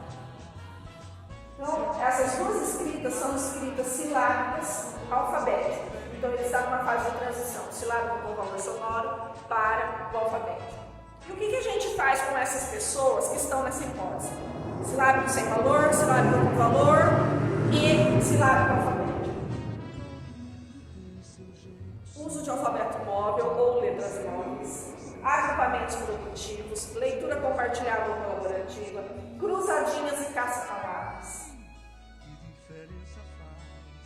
Então, essas duas escritas são escritas silábicas alfabéticas. Então, ele está numa fase de transição, silábico com valor sonoro para o alfabético. E o que a gente faz com essas pessoas que estão nessa hipótese? Silábico sem valor, silábico com valor e silábico alfabético. Uso de alfabeto móvel ou letras móveis, agrupamentos produtivos, leitura compartilhada ou colaborativa, cruzadinhas e caça-palavras.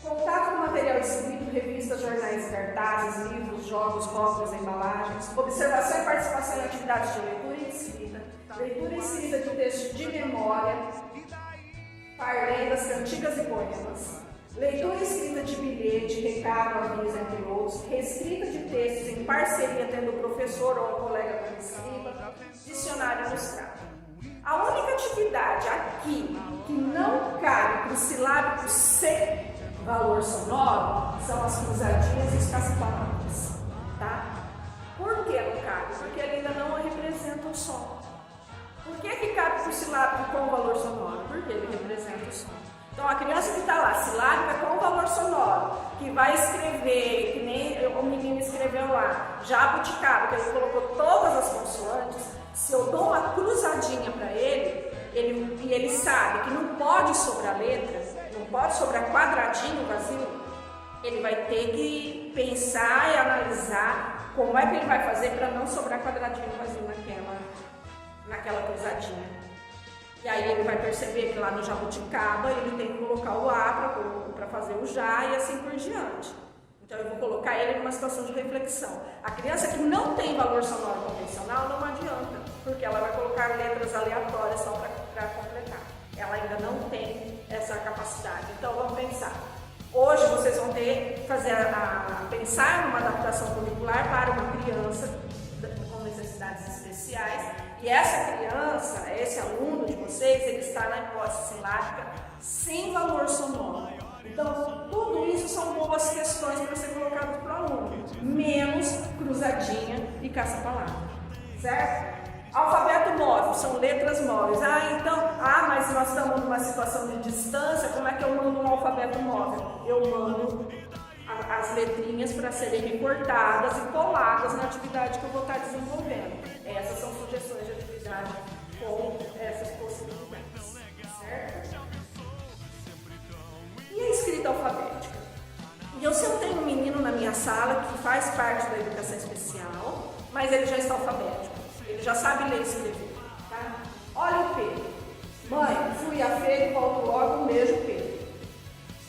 Contato com material escrito, revistas, jornais, cartazes, livros, jogos, rótulos, embalagens, observação e participação em atividades de leitura e escrita de textos de memória, parlendas, cantigas e poemas, leitura e escrita de bilhete, recado, aviso, entre outros, reescrita de textos em parceria tendo o professor ou um colega como escriba, dicionário ilustrado. A única atividade aqui que não cabe para o silábico sem valor sonoro são as cruzadinhas e os caça-palavras, tá? Por que não cabe? Porque ele ainda não representa o som. Por que cabe para o silábico com valor sonoro? Porque ele representa o som. Então, a criança que está lá, silábica com valor sonoro, que vai escrever, que nem o menino escreveu lá, jabuticaba, que ele colocou todas as consoantes, se eu dou uma cruzadinha para ele, e ele sabe que não pode sobrar letra, não pode sobrar quadradinho vazio, ele vai ter que pensar e analisar como é que ele vai fazer para não sobrar quadradinho vazio naquela cruzadinha. E aí ele vai perceber que lá no jabuticaba ele tem que colocar o A para fazer o já e assim por diante. Então eu vou colocar ele numa situação de reflexão. A criança que não tem valor sonoro convencional não adianta, porque ela vai colocar letras aleatórias só para completar. Ela ainda não tem essa capacidade. Então vamos pensar. Hoje vocês vão ter que pensar numa adaptação curricular para uma criança com necessidades especiais, e essa criança, esse aluno de vocês, ele está na hipótese silábica sem valor sonoro. Então, tudo isso são boas questões para ser colocado para o aluno, menos cruzadinha e caça-palavra, certo? Alfabeto móvel, são letras móveis. Mas nós estamos numa situação de distância, como é que eu mando um alfabeto móvel? Eu mando as letrinhas para serem recortadas e coladas na atividade que eu vou estar desenvolvendo. Essas são sugestões de atividade com essas possibilidades, certo? E a escrita alfabética? Se eu tenho um menino na minha sala que faz parte da educação especial, mas ele já está alfabético, ele já sabe ler e escrever, tá? Olha o Pedro. Mãe, fui à feira e volto logo, um beijo, Pedro.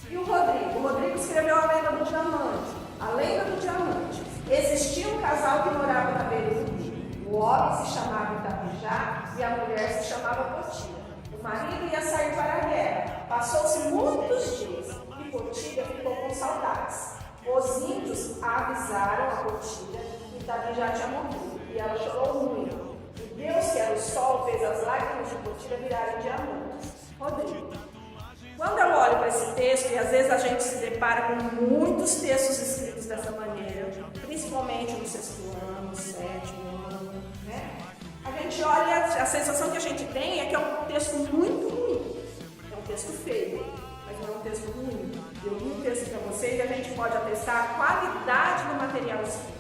E o Rodrigo? O Rodrigo escreveu a Lenda do Diamante. A Lenda do Diamante. Existia um casal que morava na beira do rio. O homem se chamava Itabijá e a mulher se chamava Potiga. O marido ia sair para a guerra. Passou-se muitos dias e Potiga ficou com saudades. Os índios avisaram a Potiga que Itabijá tinha morrido e ela chorou muito. E Deus, que era o sol, fez as lágrimas de Potiga virarem diamantes. Rodrigo. Quando eu olho para esse texto, e às vezes a gente se depara com muitos textos escritos dessa maneira, principalmente no 6º ano, 7º ano, né? A gente olha, a sensação que a gente tem é que é um texto muito ruim. É um texto feio, mas não é um texto ruim. Eu li um texto para vocês e a gente pode atestar a qualidade do material escrito.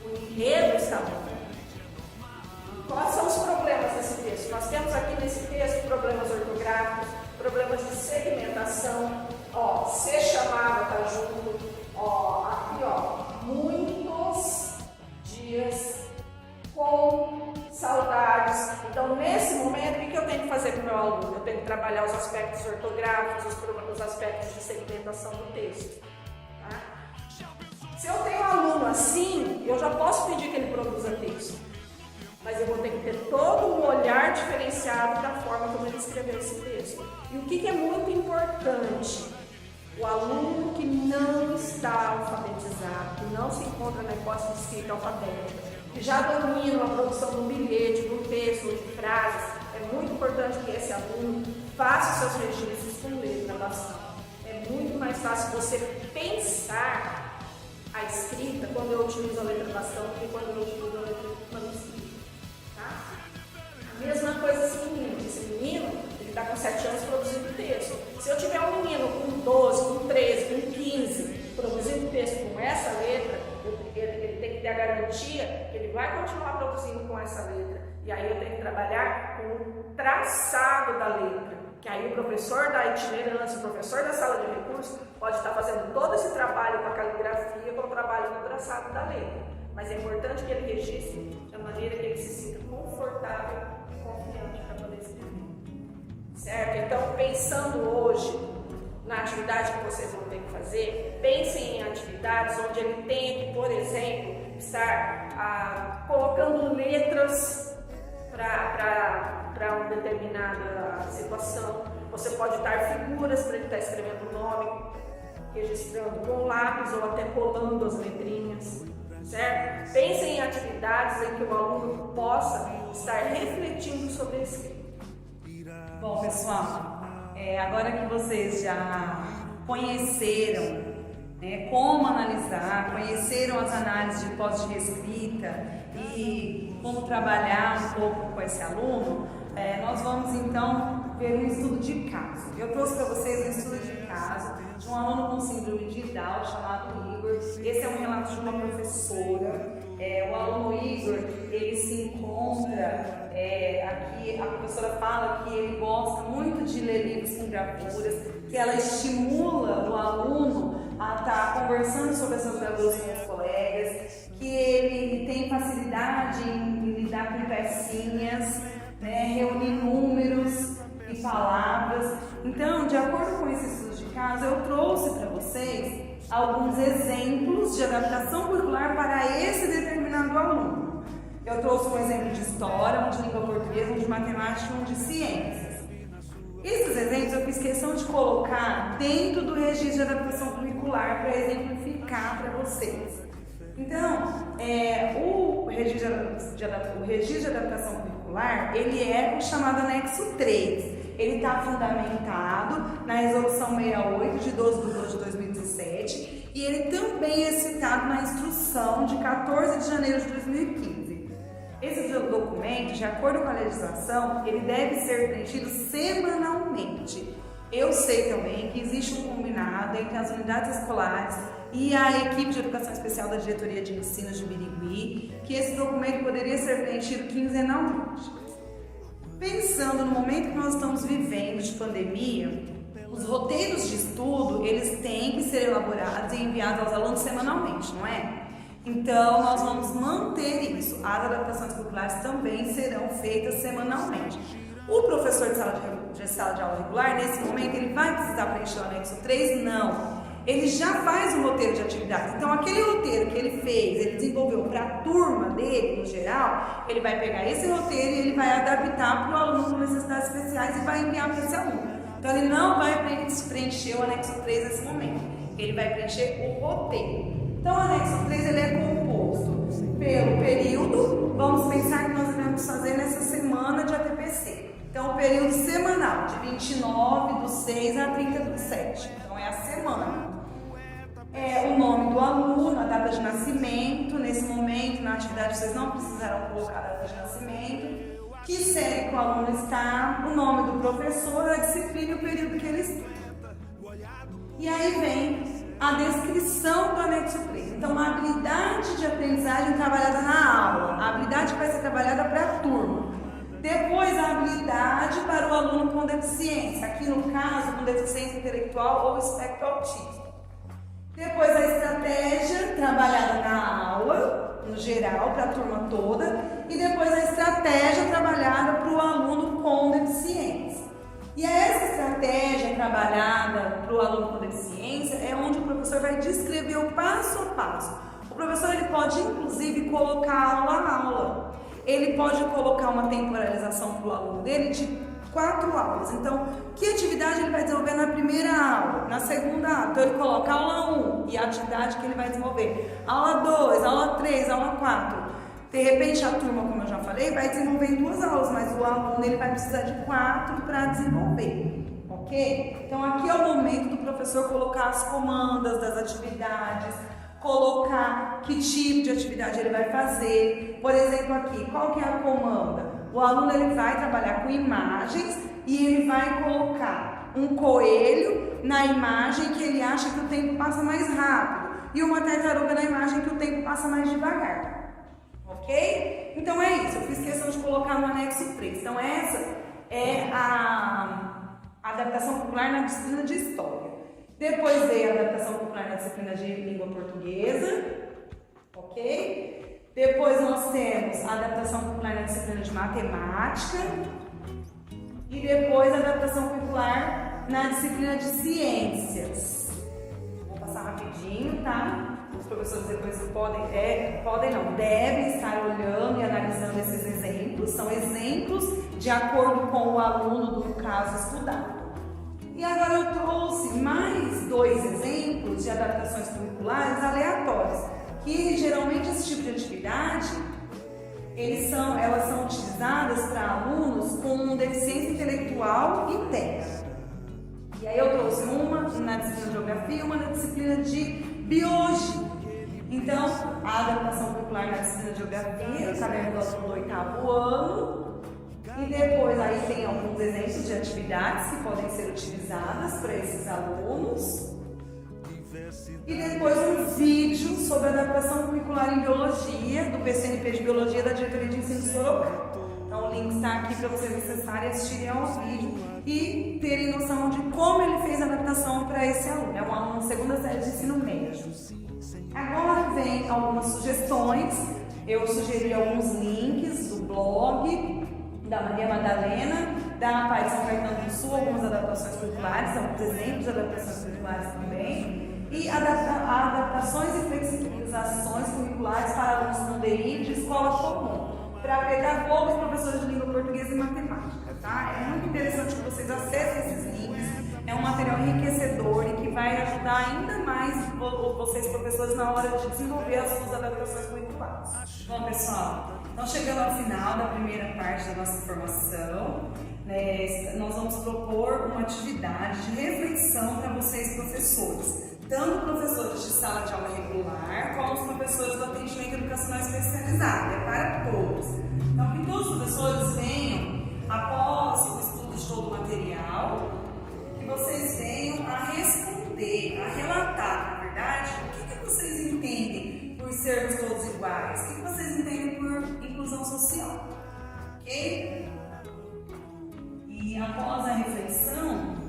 O enredo está bom. Quais são os problemas desse texto? Nós temos aqui nesse texto problemas ortográficos, problemas de segmentação, se chamava, tá junto, aqui, muitos dias com saudades. Então, nesse momento, o que eu tenho que fazer com o meu aluno? Eu tenho que trabalhar os aspectos ortográficos, os aspectos de segmentação do texto. Tá? Se eu tenho um aluno assim, eu já posso pedir que ele produza texto. Mas eu vou ter que ter todo um olhar diferenciado da forma como ele escreveu esse texto. E o que é muito importante? O aluno que não está alfabetizado, que não se encontra na hipótese de escrita alfabética, que já domina a produção de um bilhete, de um texto, de frases, é muito importante que esse aluno faça os seus registros com letra bastante. É muito mais fácil você pensar a escrita quando eu utilizo a letra bastão do que quando eu utilizo a letra manuscrita. A mesma coisa esse menino. Esse menino, ele está com 7 anos produzindo texto. Se eu tiver um menino com 12, com 13, com 15, produzindo texto com essa letra, ele tem que ter a garantia que ele vai continuar produzindo com essa letra. E aí eu tenho que trabalhar com o traçado da letra. Que aí o professor da itinerância, o professor da sala de recursos, pode estar fazendo todo esse trabalho com a caligrafia, com o trabalho no traçado da letra. Mas é importante que ele registre de maneira que ele se sinta confortável e confiante para poder escrever. Certo? Então, pensando hoje na atividade que vocês vão ter que fazer, pensem em atividades onde ele tenha que, por exemplo, estar colocando letras para uma determinada situação. Você pode dar figuras para ele estar escrevendo o nome, registrando com lápis ou até colando as letrinhas. Certo? Pensem em atividades em que o aluno possa estar refletindo sobre a escrita. Bom, pessoal, agora que vocês já conheceram como analisar, conheceram as análises de hipótese de reescrita e como trabalhar um pouco com esse aluno, nós vamos então ver um estudo de caso. Eu trouxe para vocês um estudo de caso de um aluno com síndrome de Down chamado Igor. Esse é um relato de uma professora. O aluno Igor, ele se encontra aqui, a professora fala que ele gosta muito de ler livros com gravuras, que ela estimula o aluno a estar conversando sobre essas gravuras com os colegas, que ele tem facilidade em lidar com pecinhas, reunir números e palavras. Então, de acordo com esse estudo de caso, eu trouxe para vocês alguns exemplos de adaptação curricular para esse determinado aluno. Eu trouxe um exemplo de história, um de língua portuguesa, um de matemática e um de ciências. Esses exemplos eu fiz questão de colocar dentro do registro de adaptação curricular para exemplificar para vocês. Então, o registro de adaptação curricular, ele é o chamado anexo 3. Ele está fundamentado na resolução 68 de 12 de 2 de 2017 e ele também é citado na instrução de 14 de janeiro de 2015. Esse documento, de acordo com a legislação, ele deve ser preenchido semanalmente. Eu sei também que existe um combinado entre as unidades escolares e a equipe de educação especial da diretoria de ensino de Birigui, que esse documento poderia ser preenchido quinzenalmente. Pensando no momento que nós estamos vivendo de pandemia, os roteiros de estudo, eles têm que ser elaborados e enviados aos alunos semanalmente, não é? Então, nós vamos manter isso. As adaptações curriculares também serão feitas semanalmente. O professor de sala de aula regular, nesse momento, ele vai precisar preencher o anexo 3? Não. Ele já faz um roteiro de atividades. Então, aquele roteiro que ele fez, ele desenvolveu para a turma dele, no geral, ele vai pegar esse roteiro e ele vai adaptar para o aluno com necessidades especiais e vai enviar para esse aluno. Então, ele não vai preencher o anexo 3 nesse momento. Ele vai preencher o roteiro. Então, o anexo 3 ele é composto pelo período. Vamos pensar que nós devemos fazer nessa semana de ATPC. Então, o período semanal, de 29 do 6 a 30 do 7. Então, é a semana. O nome do aluno, a data de nascimento. Nesse momento, na atividade, vocês não precisarão colocar a data de nascimento. Que série que o aluno está, o nome do professor, a disciplina e o período que ele estuda. E aí vem a descrição do anexo 3. Então, a habilidade de aprendizagem trabalhada na aula, a habilidade que vai ser trabalhada para a turma. Depois, a habilidade para o aluno com deficiência, aqui no caso, com deficiência intelectual ou espectro autista. Depois, a estratégia trabalhada na aula, no geral, para a turma toda. E depois, a estratégia trabalhada para o aluno com deficiência. E essa estratégia trabalhada para o aluno com deficiência é onde o professor vai descrever o passo a passo. O professor ele pode, inclusive, colocar aula a aula. Ele pode colocar uma temporalização para o aluno dele de 4 aulas. Então, que atividade ele vai desenvolver na primeira aula, na segunda aula? Então, ele coloca aula 1 e a atividade que ele vai desenvolver. Aula 2, aula 3, aula 4. De repente, a turma, como eu já falei, vai desenvolver em 2 aulas, mas o aluno ele vai precisar de 4 para desenvolver, ok? Então, aqui é o momento do professor colocar as comandas das atividades, colocar que tipo de atividade ele vai fazer. Por exemplo, aqui, qual que é a comanda? O aluno ele vai trabalhar com imagens e ele vai colocar um coelho na imagem que ele acha que o tempo passa mais rápido e uma tartaruga na imagem que o tempo passa mais devagar. Ok? Então é isso, eu fiz questão de colocar no anexo 3. Então essa é a adaptação curricular na disciplina de História. Depois veio a adaptação curricular na disciplina de Língua Portuguesa. Ok? Depois nós temos a adaptação curricular na disciplina de Matemática. E depois a adaptação curricular na disciplina de Ciências. Vou passar rapidinho, tá? Os professores depois devem estar olhando e analisando esses exemplos. São exemplos de acordo com o aluno do caso estudado. E agora eu trouxe mais 2 exemplos de adaptações curriculares aleatórias, que geralmente esse tipo de atividade, elas são utilizadas para alunos com deficiência intelectual interna. E aí eu trouxe uma na disciplina de Geografia e uma na disciplina de Biologia. Então, a adaptação curricular na disciplina de Geografia, o caderno do aluno do 8º ano. E depois aí tem alguns exemplos de atividades que podem ser utilizadas para esses alunos. E depois um vídeo sobre adaptação curricular em Biologia, do PCNP de Biologia da Diretoria de Ensino de Sorocaba. Então o link está aqui para vocês acessarem e assistirem ao vídeo e terem noção de como ele fez a adaptação para esse aluno. É um aluno de 2ª série de ensino médio. Agora vem algumas sugestões. Eu sugeri alguns links do blog da Maria Madalena, da PAI de São Caetano do Sul, algumas adaptações curriculares, alguns exemplos de adaptações curriculares também. E adaptações e flexibilizações curriculares para alunos com DI de escola comum, para pedagogos, professores de língua portuguesa e matemática, tá? tá? É muito interessante que vocês acessem esses links. É um material enriquecedor e que vai ajudar ainda mais vocês, professores, na hora de desenvolver as suas adaptações curriculares. Bom, pessoal, então chegando ao final da primeira parte da nossa formação, né, nós vamos propor uma atividade de reflexão para vocês, professores. Tanto professores de sala de aula regular, como os professores do atendimento educacional especializado. É para todos. Então, que todos os professores venham, após o estudo de todo o material, que vocês venham a responder, a relatar, na verdade, o que vocês entendem por sermos todos iguais, o que vocês entendem por inclusão social, ok? E após a reflexão,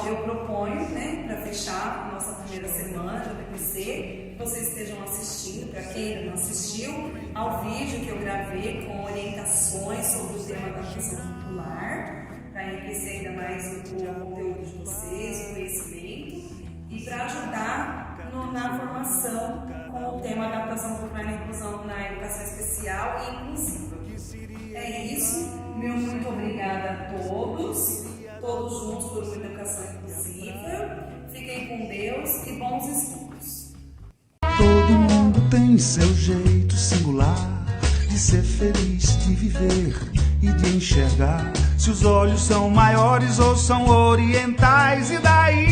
eu proponho, né, para fechar a nossa primeira semana de APPC, que vocês estejam assistindo, para quem ainda não assistiu, ao vídeo que eu gravei com orientações sobre o tema da adaptação curricular, para enriquecer ainda mais o conteúdo de vocês, o conhecimento, e para ajudar na formação com o tema adaptação curricular e inclusão na educação especial e inclusiva. É isso, meu muito obrigada a todos juntos por uma educação inclusiva. Fiquem com Deus e bons estudos. Todo mundo tem seu jeito singular de ser feliz, de viver e de enxergar. Se os olhos são maiores ou são orientais, e daí?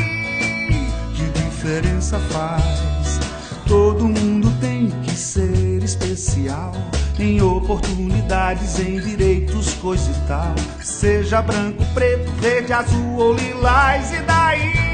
Que diferença faz? Todo mundo tem que ser especial em oportunidades, em direitos, coisa e tal. Seja branco, preto, verde, azul ou lilás, e daí?